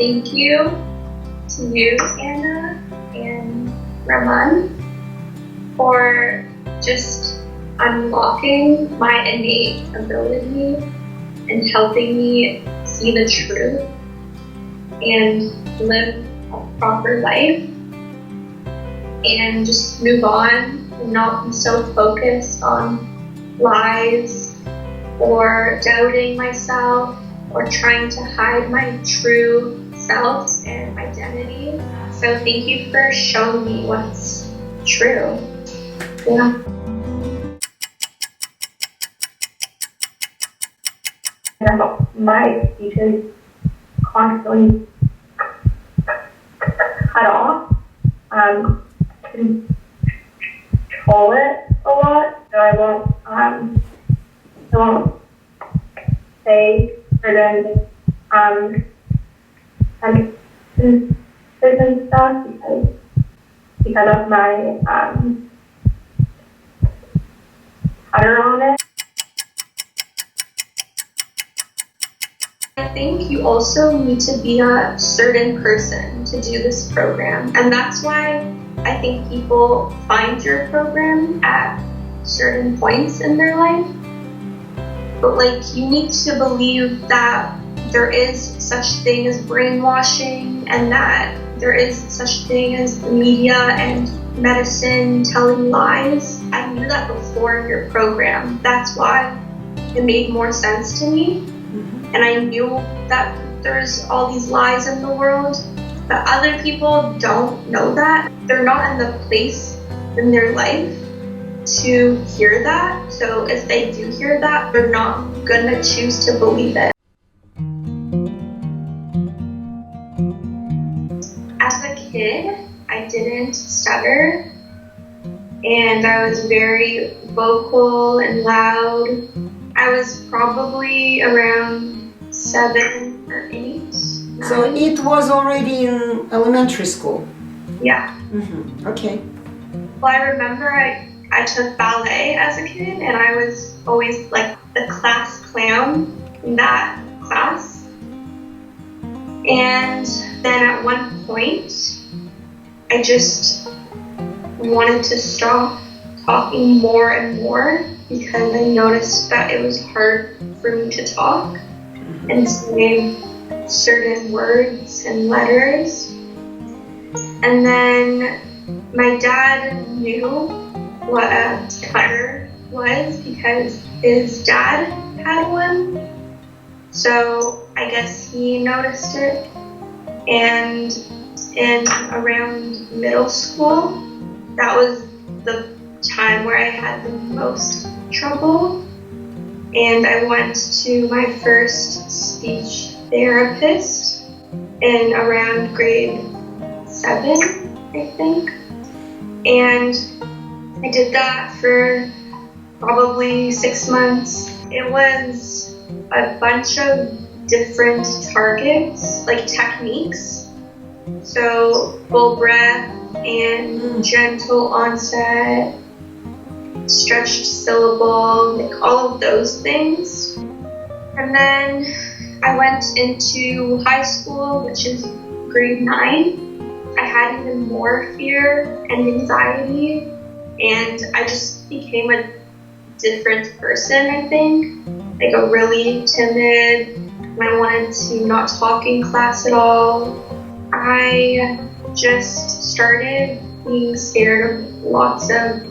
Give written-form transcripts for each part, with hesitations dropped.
thank you to you, Anna and Raman, for just unlocking my innate ability and helping me see the truth and live a proper life and just move on and not be so focused on lies or doubting myself or trying to hide my true self and identity. So thank you for showing me what's true. Yeah. My speech is constantly cut off. I control it a lot, so I won't say certain sentences and stuff because of my stutter on it. I think you also need to be a certain person to do this program, and that's why I think people find your program at certain points in their life. But you need to believe that there is such thing as brainwashing and that there is such thing as the media and medicine telling lies. I knew that before your program. That's why it made more sense to me. And I knew that there's all these lies in the world, but other people don't know that. They're not in the place in their life to hear that. So if they do hear that, they're not gonna choose to believe it. As a kid, I didn't stutter, and I was very vocal and loud. I was probably around 7 or 8. 9. So it was already in elementary school? Yeah. Okay. Well, I remember I took ballet as a kid, and I was always the class clown in that class. And then at one point, I just wanted to stop talking more and more because I noticed that it was hard for me to talk and say certain words and letters. And then my dad knew what a stutter was because his dad had one. So I guess he noticed it. And in around middle school, that was the time where I had the most trouble. And I went to my first speech therapist in around grade 7, I think. And I did that for probably 6 months. It was a bunch of different targets, techniques. So full breath and gentle onset, stretched syllable, all of those things. And then I went into high school, which is grade 9. I had even more fear and anxiety, and I just became a different person, I think. A really timid, and I wanted to not talk in class at all. I just started being scared of lots of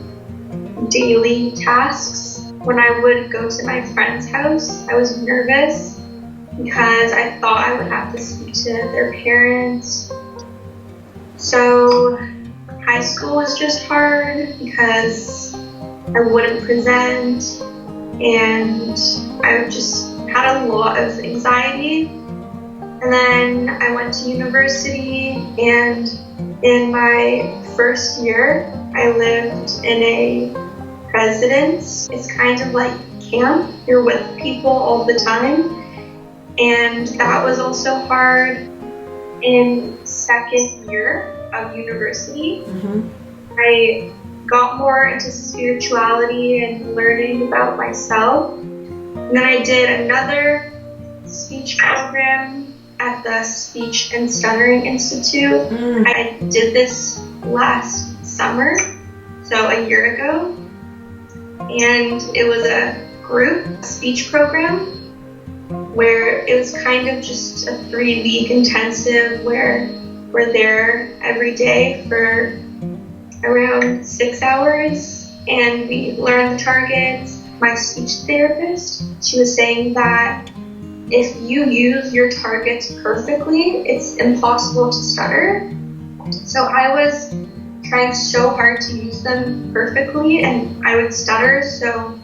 daily tasks. When I would go to my friend's house, I was nervous because I thought I would have to speak to their parents. So high school was just hard because I wouldn't present and I just had a lot of anxiety. And then I went to university, and in my first year, I lived in a residence. It's kind of like camp. You're with people all the time. And that was also hard. In second year of university, I got more into spirituality and learning about myself. And then I did another speech program at the Speech and Stuttering Institute. I did this last summer, so a year ago, and it was a group speech program where it was kind of just a 3-week intensive where we're there every day for around 6 hours and we learn the targets. My speech therapist, she was saying that if you use your targets perfectly, it's impossible to stutter. So I was trying so hard to use them perfectly and I would stutter, so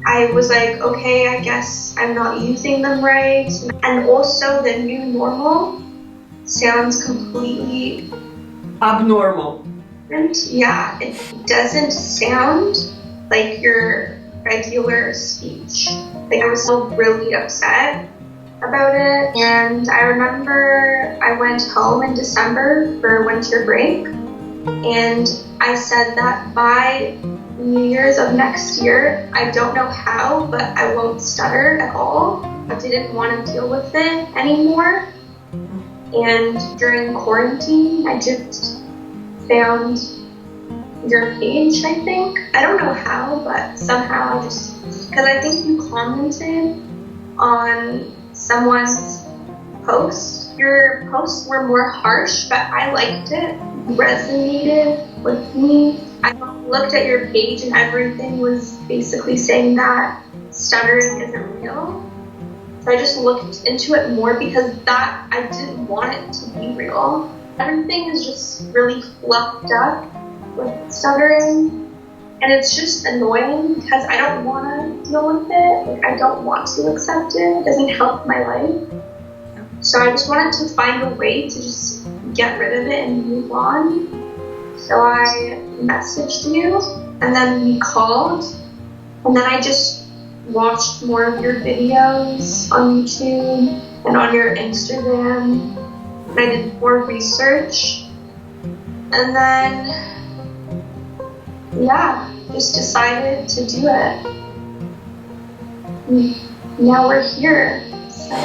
I was like, okay, I guess I'm not using them right. And also the new normal sounds completely abnormal. And yeah, it doesn't sound like your regular speech. Like I was so really upset about it. And I remember I went home in December for winter break. And I said that by New Year's of next year, I don't know how, but I won't stutter at all. I didn't want to deal with it anymore. And during quarantine, I just found your page, I think. I don't know how, but somehow just, because I think you commented on someone's post. Your posts were more harsh, but I liked it. It resonated with me. I looked at your page and everything was basically saying that stuttering isn't real. So I just looked into it more because that I didn't want it to be real. Everything is just really fluffed up with stuttering. And it's just annoying because I don't want to deal with it. Like I don't want to accept it. It doesn't help my life. So I just wanted to find a way to just get rid of it and move on. So I messaged you and then we called and then I just watched more of your videos on YouTube and on your Instagram. And I did more research. And then, yeah, just decided to do it. And now we're here, so.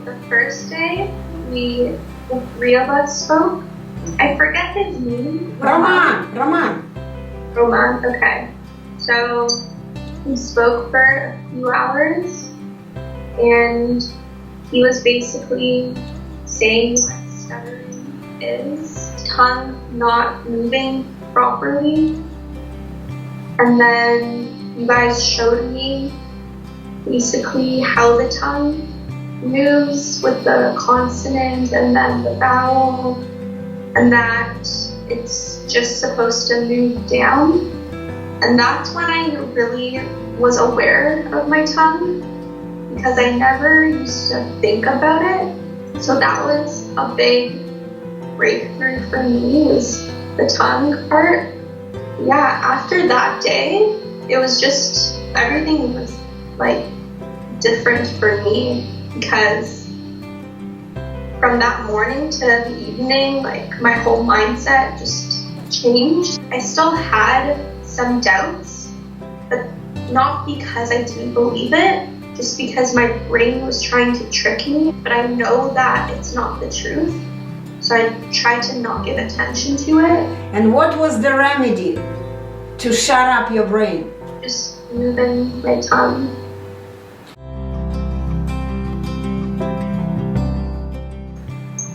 The first day, the 3 of us spoke. I forget his name. Roman, okay. So we spoke for a few hours and he was basically saying what stuttering is. Tongue not moving properly. And then you guys showed me basically how the tongue moves with the consonant and then the vowel, and that it's just supposed to move down. And that's when I really was aware of my tongue because I never used to think about it. So that was a big breakthrough for me, was the tongue part. Yeah, after that day, it was just, everything was like different for me. Because from that morning to the evening, like my whole mindset just changed. I still had some doubts, but not because I didn't believe it, just because my brain was trying to trick me. But I know that it's not the truth, so I tried to not give attention to it. And what was the remedy to shut up your brain? Just moving my tongue.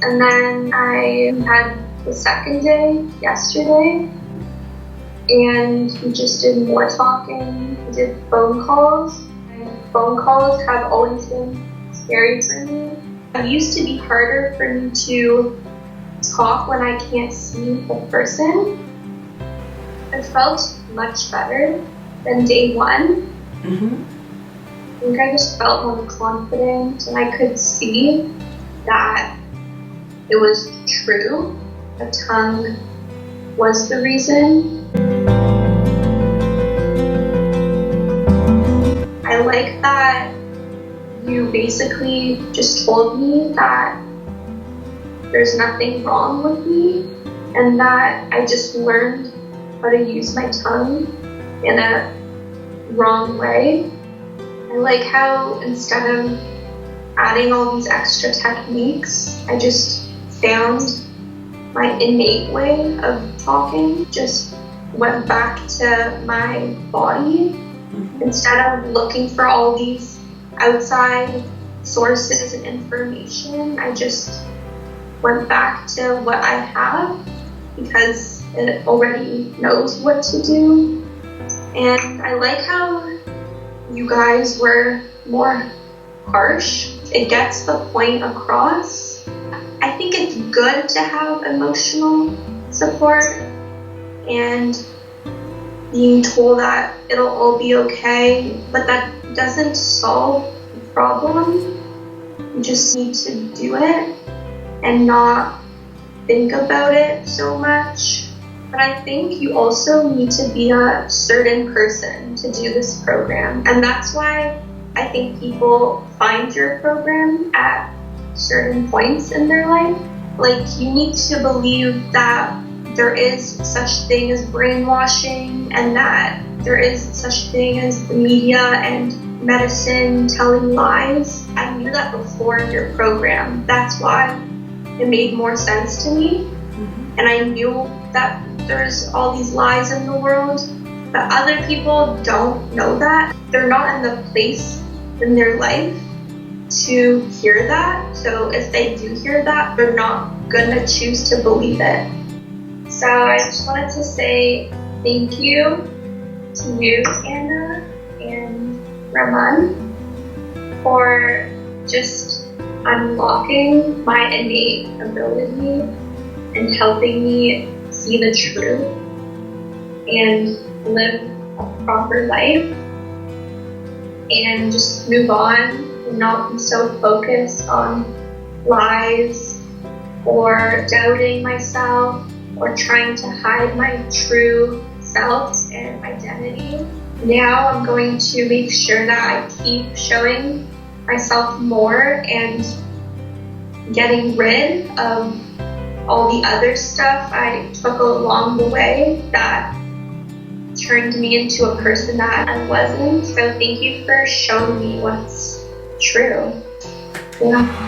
And then I had the second day yesterday, and we just did more talking. We did phone calls. And phone calls have always been scary for me. It used to be harder for me to talk when I can't see the person. It felt much better than day one. I think I just felt more confident and I could see that it was true. The tongue was the reason. I like that you basically just told me that there's nothing wrong with me and that I just learned how to use my tongue in a wrong way. I like how instead of adding all these extra techniques, I just found my innate way of talking, just went back to my body. Instead of looking for all these outside sources and information, I just went back to what I have because it already knows what to do. And I like how you guys were more harsh. It gets the point across. I think it's good to have emotional support and being told that it'll all be okay, but that doesn't solve the problem. You just need to do it and not think about it so much. But I think you also need to be a certain person to do this program. And that's why I think people find your program at certain points in their life. Like, you need to believe that there is such thing as brainwashing and that there is such thing as the media and medicine telling lies. I knew that before your program. That's why it made more sense to me. And I knew that there's all these lies in the world, but other people don't know that. They're not in the place in their life to hear that. So if they do hear that, they're not gonna choose to believe it. So I just wanted to say thank you to you, Anna and Raman, for just unlocking my innate ability and helping me see the truth and live a proper life and just move on and not be so focused on lies or doubting myself or trying to hide my true self and identity. Now I'm going to make sure that I keep showing myself more and getting rid of all the other stuff I took along the way that turned me into a person that I wasn't. So thank you for showing me what's true. Yeah.